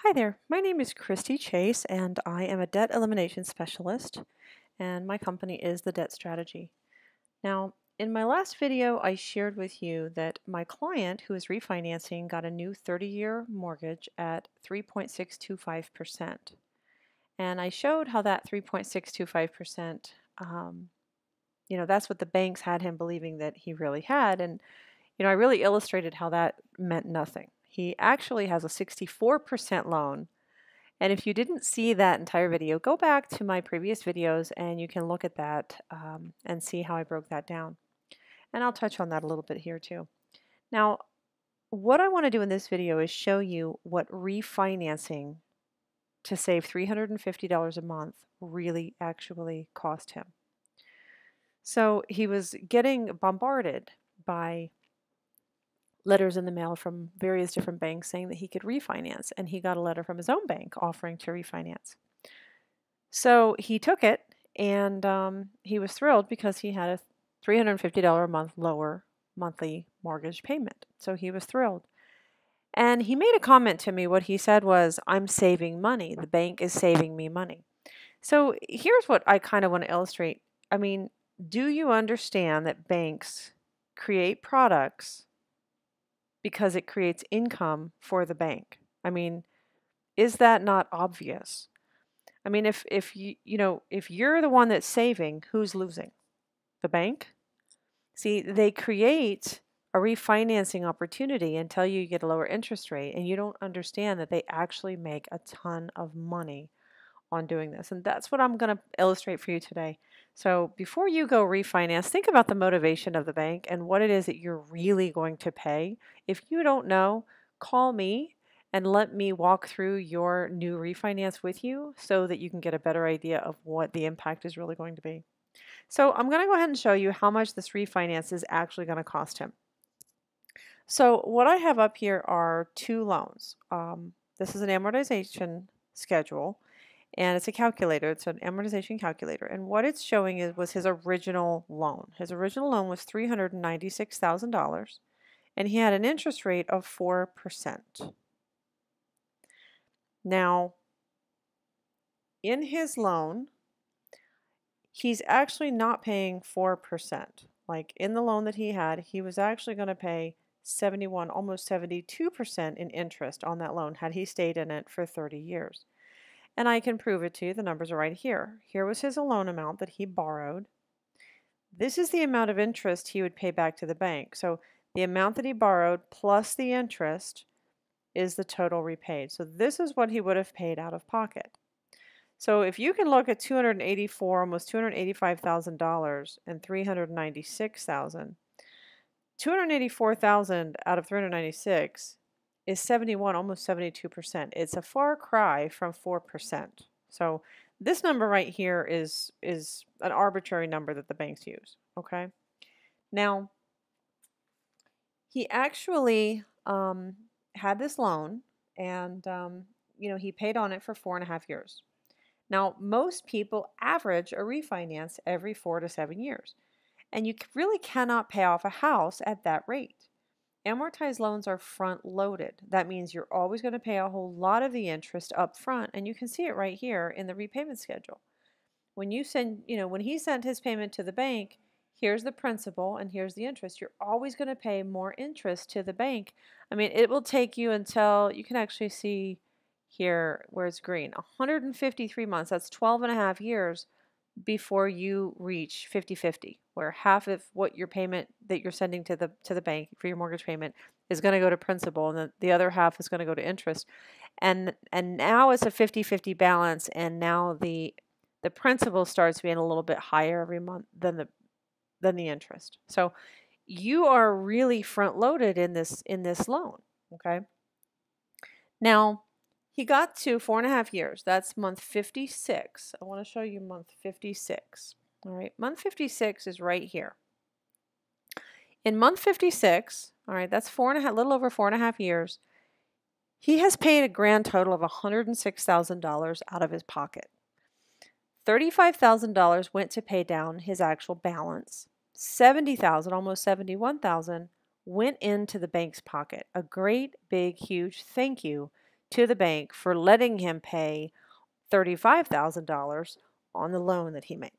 Hi there, my name is Christy Chase and I am a debt elimination specialist and my company is The Debt Strategy. Now, in my last video, I shared with you that my client who is refinancing got a new 30-year mortgage at 3.625%. And I showed how that 3.625%, that's what the banks had him believing that he really had. And, I really illustrated how that meant nothing. He actually has a 64% loan. And if you didn't see that entire video, go back to my previous videos and you can look at that and see how I broke that down. And I'll touch on that a little bit here too. Now, what I want to do in this video is show you what refinancing to save $350 a month really actually cost him. So he was getting bombarded by letters in the mail from various different banks saying that he could refinance, and he got a letter from his own bank offering to refinance. So he took it, and he was thrilled because he had a $350 a month lower monthly mortgage payment. So he was thrilled. And he made a comment to me. What he said was, "I'm saving money. The bank is saving me money." So here's what I kind of want to illustrate. I mean, do you understand that banks create products because it creates income for the bank? I mean, is that not obvious? I mean, if if you're the one that's saving, who's losing? The bank? See, they create a refinancing opportunity and tell you get a lower interest rate, and you don't understand that they actually make a ton of money on doing this. And that's what I'm going to illustrate for you today. So before you go refinance, think about the motivation of the bank and what it is that you're really going to pay. If you don't know, call me and let me walk through your new refinance with you so that you can get a better idea of what the impact is really going to be. So I'm going to go ahead and show you how much this refinance is actually going to cost him. So what I have up here are two loans. This is an amortization schedule, and it's a calculator. It's an amortization calculator. And what it's showing was his original loan. His original loan was $396,000, and he had an interest rate of 4%. Now, in his loan, he's actually not paying 4%. Like in the loan that he had, he was actually going to pay 71, almost 72% in interest on that loan had he stayed in it for 30 years. And I can prove it to you. The numbers are right here. Here was his loan amount that he borrowed. This is the amount of interest he would pay back to the bank. So the amount that he borrowed plus the interest is the total repaid. So this is what he would have paid out of pocket. So if you can look at almost $285,000 and $396,000, $284,000 out of 396 is 71, almost 72%. It's a far cry from 4%. So this number right here is an arbitrary number that the banks use, okay? Now, he actually had this loan, and he paid on it for 4.5 years. Now, most people average a refinance every 4 to 7 years, and you really cannot pay off a house at that rate. Amortized loans are front loaded. That means you're always going to pay a whole lot of the interest up front, and you can see it right here in the repayment schedule. When you send, when he sent his payment to the bank, here's the principal and here's the interest. You're always going to pay more interest to the bank. I mean, it will take you until you can actually see here where it's green, 153 months. That's 12.5 years before you reach 50-50, where half of what your payment that you're sending to the bank for your mortgage payment is going to go to principal, and the other half is going to go to interest. And now it's a 50-50 balance, and now the principal starts being a little bit higher every month than the interest. So you are really front loaded in this loan, okay? Now, he got to 4.5 years. That's month 56. I want to show you month 56. All right, month 56 is right here. In month 56, all right, that's a little over 4.5 years. He has paid a grand total of $106,000 out of his pocket. $35,000 went to pay down his actual balance. $70,000, almost $71,000, went into the bank's pocket. A great, big, huge thank you to the bank for letting him pay $35,000 on the loan that he made.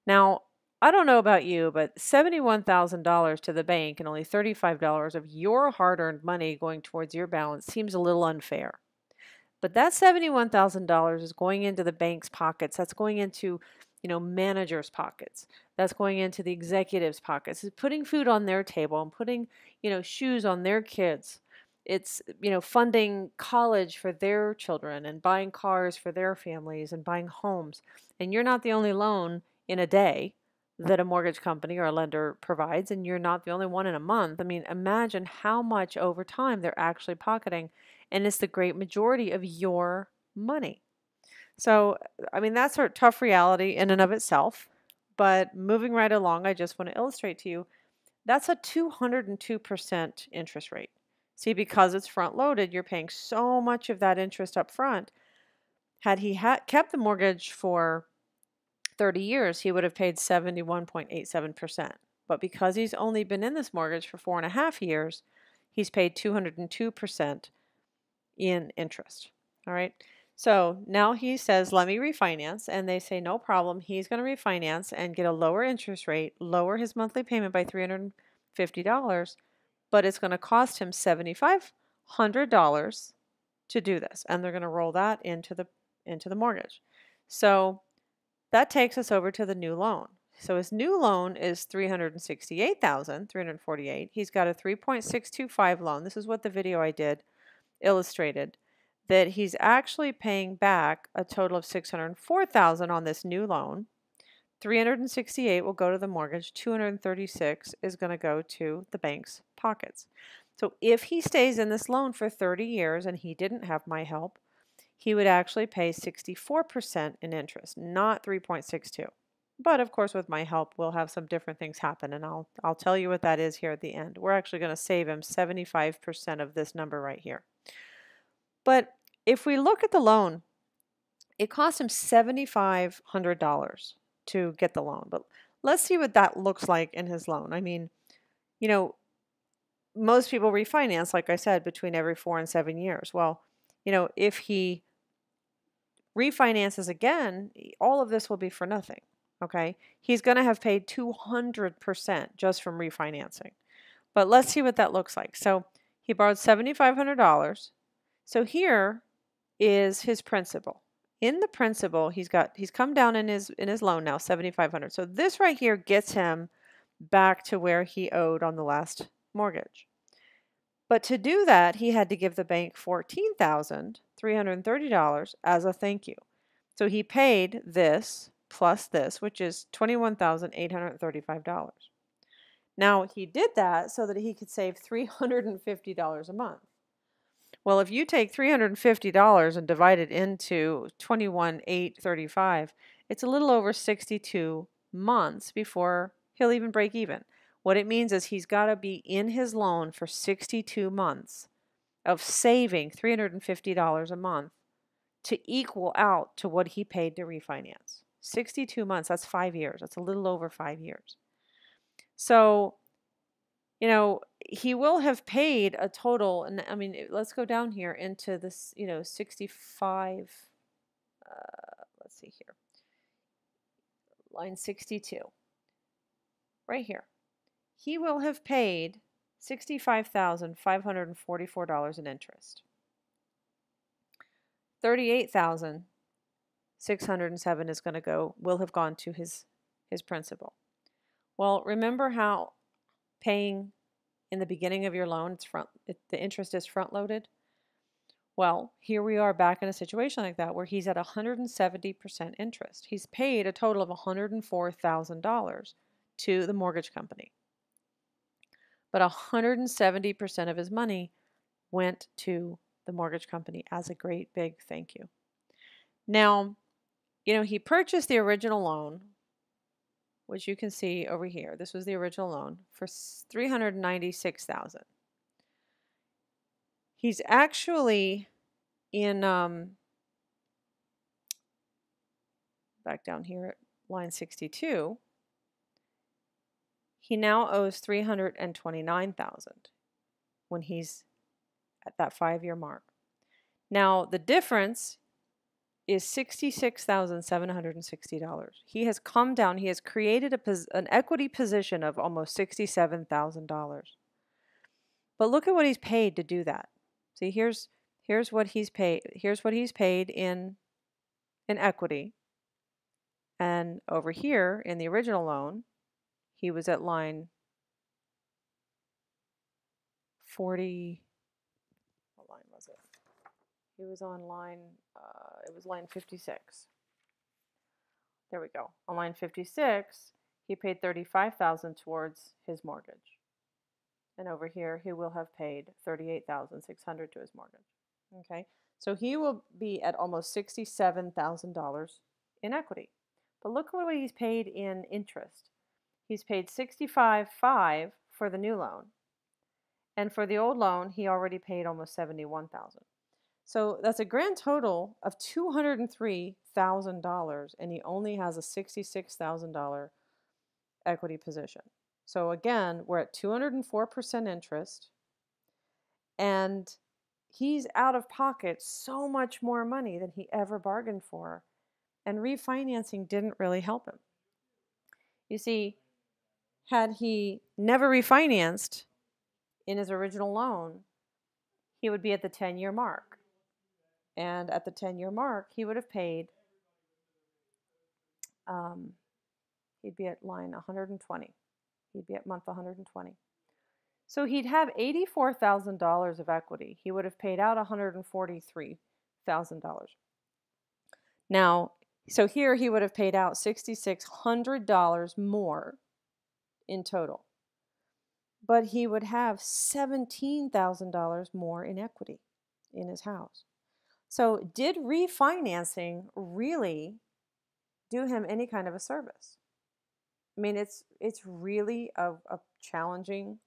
Now, I don't know about you, but $71,000 to the bank and only $35 of your hard-earned money going towards your balance seems a little unfair. But that $71,000 is going into the bank's pockets. That's going into, managers' pockets. That's going into the executives' pockets. It's putting food on their table and putting, shoes on their kids. It's, funding college for their children and buying cars for their families and buying homes. And you're not the only loan in a day that a mortgage company or a lender provides, and you're not the only one in a month. I mean, imagine how much over time they're actually pocketing, and it's the great majority of your money. So, I mean, that's a tough reality in and of itself. But moving right along, I just want to illustrate to you that's a 202% interest rate. See, because it's front loaded, you're paying so much of that interest up front. Had he kept the mortgage for 30 years, he would have paid 71.87%. But because he's only been in this mortgage for 4.5 years, he's paid 202% in interest. All right. So now he says, let me refinance. And they say, no problem. He's going to refinance and get a lower interest rate, lower his monthly payment by $350, but it's going to cost him $7,500 to do this. And they're going to roll that into the mortgage. So that takes us over to the new loan. So his new loan is $368,348. He's got a 3.625 loan. This is what the video I did illustrated, that he's actually paying back a total of $604,000 on this new loan. $368 will go to the mortgage. $236 is going to go to the bank's pockets. So if he stays in this loan for 30 years and he didn't have my help, he would actually pay 64% in interest, not 3.62. But of course, with my help, we'll have some different things happen, and I'll tell you what that is here at the end. We're actually going to save him 75% of this number right here. But if we look at the loan, it cost him $7,500 to get the loan. But let's see what that looks like in his loan. I mean, most people refinance, like I said, between every 4 and 7 years. Well, if he refinances again, all of this will be for nothing. Okay, he's going to have paid 200% just from refinancing. But let's see what that looks like. So he borrowed $7,500. So here is his principal. In the principal, he's come down in his loan now, $7,500. So this right here gets him back to where he owed on the last mortgage. But to do that, he had to give the bank $14,330 as a thank you. So he paid this plus this, which is $21,835. Now, he did that so that he could save $350 a month. Well, if you take $350 and divide it into $21,835, it's a little over 62 months before he'll even break even. What it means is he's got to be in his loan for 62 months of saving $350 a month to equal out to what he paid to refinance. 62 months, that's 5 years. That's a little over 5 years. So, he will have paid a total, and I mean, let's go down here into this, 65, let's see here, line 62, right here. He will have paid $65,544 in interest. $38,607 will have gone to his principal. Well, remember how paying in the beginning of your loan, the interest is front loaded? Well, here we are back in a situation like that where he's at 170% interest. He's paid a total of $104,000 to the mortgage company. But 170% of his money went to the mortgage company as a great big thank you. Now, he purchased the original loan, which you can see over here. This was the original loan for $396,000. He's actually in back down here at line 62. He now owes $329,000 when he's at that 5-year mark. Now, the difference is $66,760. He has come down, he has created an equity position of almost $67,000. But look at what he's paid to do that. See, here's what he's paid. Here's what he's paid in equity. And over here in the original loan, he was at line 40. What line was it? He was on line, it was line 56. There we go. On line 56, he paid $35,000 towards his mortgage. And over here, he will have paid $38,600 to his mortgage. Okay, so he will be at almost $67,000 in equity. But look at what he's paid in interest. He's paid $65,500 for the new loan. And for the old loan, he already paid almost $71,000. So that's a grand total of $203,000, and he only has a $66,000 equity position. So again, we're at 204% interest, and he's out of pocket so much more money than he ever bargained for, and refinancing didn't really help him. You see, had he never refinanced in his original loan, he would be at the 10-year mark. And at the 10-year mark, he would have paid, he'd be at line 120. He'd be at month 120. So he'd have $84,000 of equity. He would have paid out $143,000. Now, so here he would have paid out $6,600 more in total. But he would have $17,000 more in equity in his house. So did refinancing really do him any kind of a service? I mean, it's really a challenging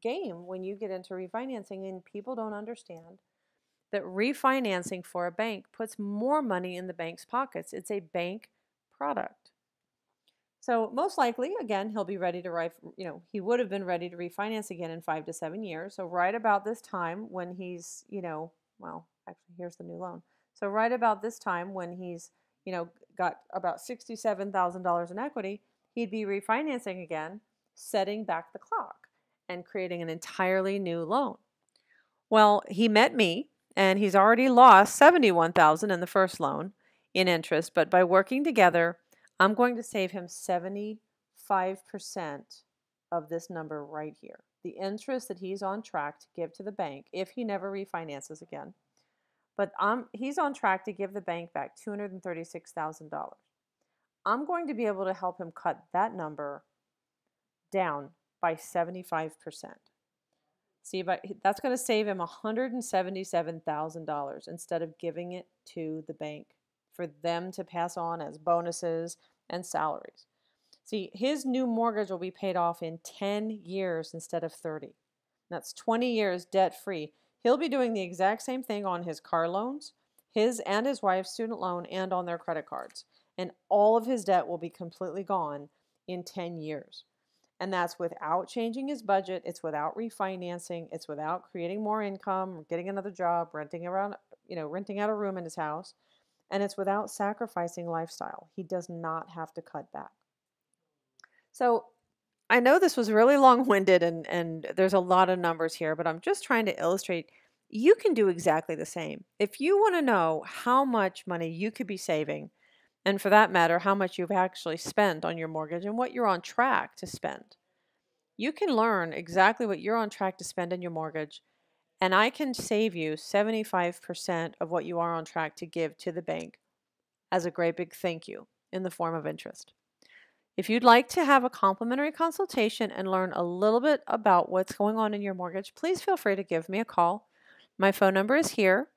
game when you get into refinancing, and people don't understand that refinancing for a bank puts more money in the bank's pockets. It's a bank product. So most likely, again, he'll be ready to he would have been ready to refinance again in 5 to 7 years. So right about this time when he's, well, actually, here's the new loan. So right about this time when he's, got about $67,000 in equity, he'd be refinancing again, setting back the clock and creating an entirely new loan. Well, he met me, and he's already lost $71,000 in the first loan in interest, but by working together, I'm going to save him 75% of this number right here. The interest that he's on track to give to the bank if he never refinances again. But he's on track to give the bank back $236,000. I'm going to be able to help him cut that number down by 75%. See, but that's going to save him $177,000 instead of giving it to the bank for them to pass on as bonuses and salaries. See, his new mortgage will be paid off in 10 years instead of 30. That's 20 years debt-free. He'll be doing the exact same thing on his car loans, his and his wife's student loan, and on their credit cards. And all of his debt will be completely gone in 10 years. And that's without changing his budget. It's without refinancing. It's without creating more income, getting another job, renting out a room in his house. And it's without sacrificing lifestyle. He does not have to cut back. So I know this was really long-winded and there's a lot of numbers here, but I'm just trying to illustrate you can do exactly the same. If you want to know how much money you could be saving, and for that matter, how much you've actually spent on your mortgage and what you're on track to spend, you can learn exactly what you're on track to spend on your mortgage, and I can save you 75% of what you are on track to give to the bank as a great big thank you in the form of interest. If you'd like to have a complimentary consultation and learn a little bit about what's going on in your mortgage, please feel free to give me a call. My phone number is here,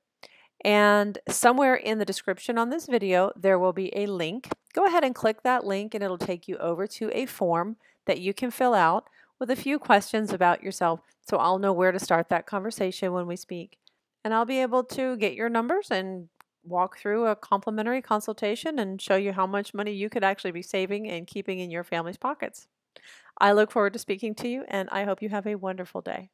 and somewhere in the description on this video, there will be a link. Go ahead and click that link, and it'll take you over to a form that you can fill out with a few questions about yourself, so I'll know where to start that conversation when we speak. And I'll be able to get your numbers and walk through a complimentary consultation and show you how much money you could actually be saving and keeping in your family's pockets. I look forward to speaking to you, and I hope you have a wonderful day.